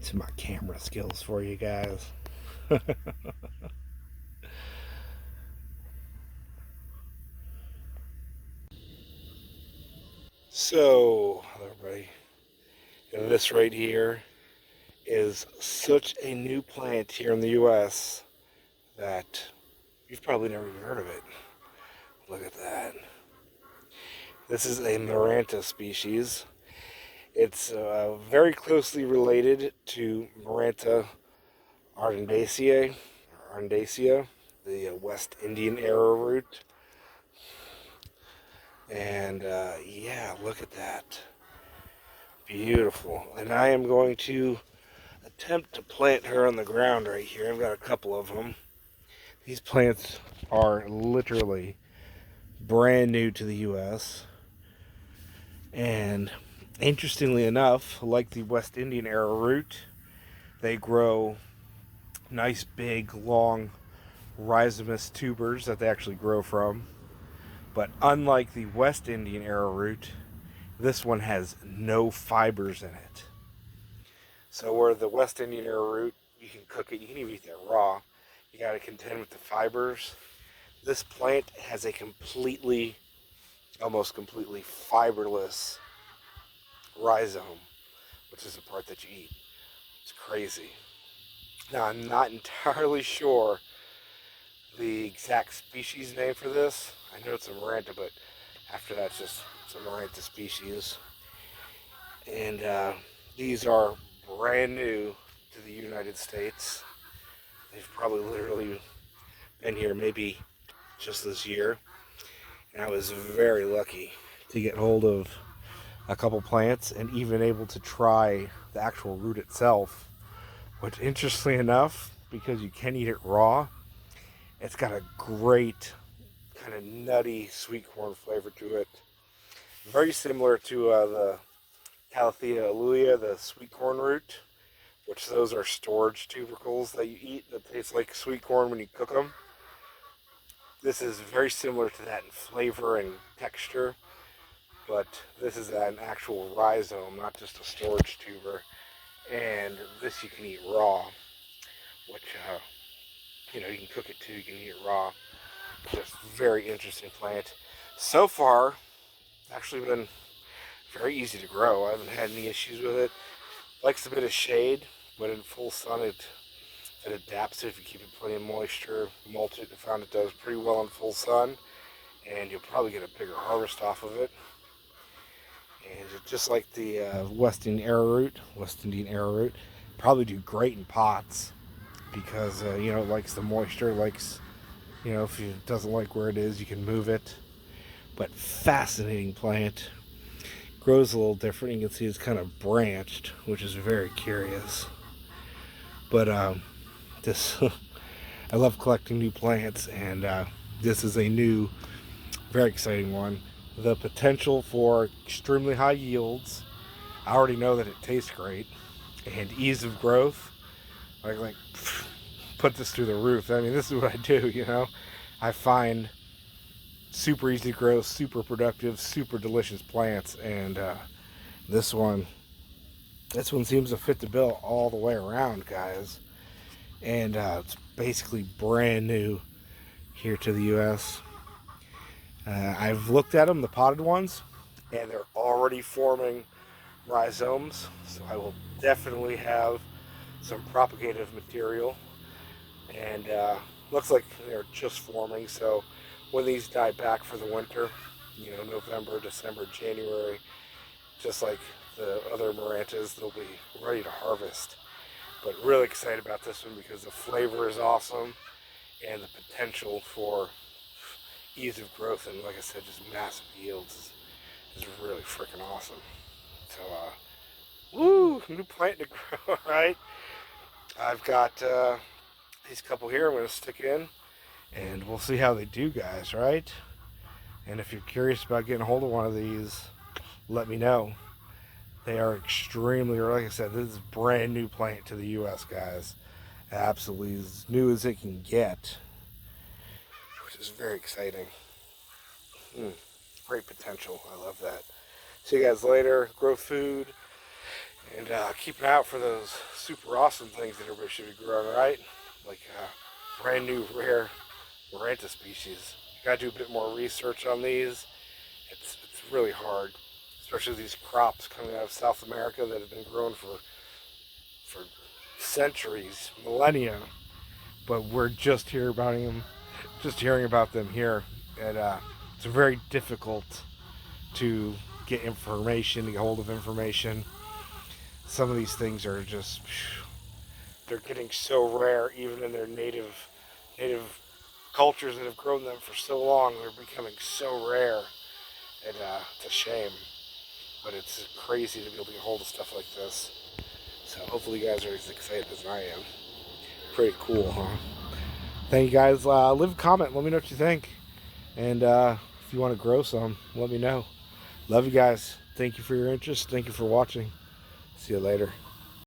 To my camera skills for you guys. So, everybody, this right here is such a new plant here in the US that you've probably never even heard of it. Look at that. This is a Maranta species. It's very closely related to Maranta ardacea, the West Indian arrowroot. And yeah, look at that. Beautiful. And I am going to attempt to plant her on the ground right here. I've got a couple of them. These plants are literally brand new to the US. And interestingly enough, like the West Indian arrowroot, they grow nice, big, long rhizomous tubers that they actually grow from. But unlike the West Indian arrowroot, this one has no fibers in it. So where the West Indian arrowroot, you can cook it, you can even eat that raw. You got to contend with the fibers. This plant has a almost completely fiberless rhizome, which is the part that you eat. It's crazy. Now I'm not entirely sure the exact species name for this. I know it's a Maranta, but after that it's a Maranta species. And these are brand new to the United States. They've probably literally been here maybe just this year. And I was very lucky to get hold of a couple plants and even able to try the actual root itself. Which, interestingly enough, because you can eat it raw, it's got a great kind of nutty sweet corn flavor to it. Very similar to the Calathea aleuia, the sweet corn root, which those are storage tubercles that you eat that taste like sweet corn when you cook them. This is very similar to that in flavor and texture, but this is an actual rhizome, not just a storage tuber. And this you can eat raw, which, you can cook it too, you can eat it raw. Just very interesting plant. So far, it's actually been very easy to grow. I haven't had any issues with it. Likes a bit of shade, but in full sun it adapts if you keep it plenty of moisture. Mulch it. I found it does pretty well in full sun, and you'll probably get a bigger harvest off of it. And just like the West Indian arrowroot, probably do great in pots because it likes the moisture. Likes if it doesn't like where it is, you can move it. But fascinating plant. Grows a little different. You can see it's kind of branched, which is very curious. But this, I love collecting new plants, and this is a new, very exciting one. The potential for extremely high yields. I already know that it tastes great, and ease of growth. Like put this through the roof. I mean, this is what I do. I find super easy to grow, super productive, super delicious plants, and this one seems to fit the bill all the way around, guys. And it's basically brand new here to the U.S. I've looked at them, the potted ones, and they're already forming rhizomes, so I will definitely have some propagative material. And looks like they're just forming, so when these die back for the winter, November, December, January, just like the other Marantas, they'll be ready to harvest. But really excited about this one because the flavor is awesome and the potential for ease of growth and, like I said, just massive yields is really freaking awesome. So, woo, new plant to grow, right? I've got these couple here I'm going to stick in, and we'll see how they do, guys, right? And if you're curious about getting a hold of one of these, let me know. They are extremely, like I said, this is a brand new plant to the U.S., guys. Absolutely as new as it can get, which is very exciting. Great potential. I love that. See you guys later. Grow food And keep an eye out for those super awesome things that everybody should be growing, right? Like brand new rare Maranta species. You gotta do a bit more research on these. It's really hard, especially these crops coming out of South America that have been grown for centuries, millennia. But we're just hearing about them here, and it's very difficult to get information, to get hold of information. Some of these things are just, they're getting so rare, even in their native cultures that have grown them for so long. They're becoming so rare, and it's a shame. But it's crazy to be able to get hold of stuff like this. So hopefully you guys are as excited as I am. Pretty cool, huh? Thank you guys. Leave a comment. Let me know what you think. And if you want to grow some, let me know. Love you guys. Thank you for your interest. Thank you for watching. See you later.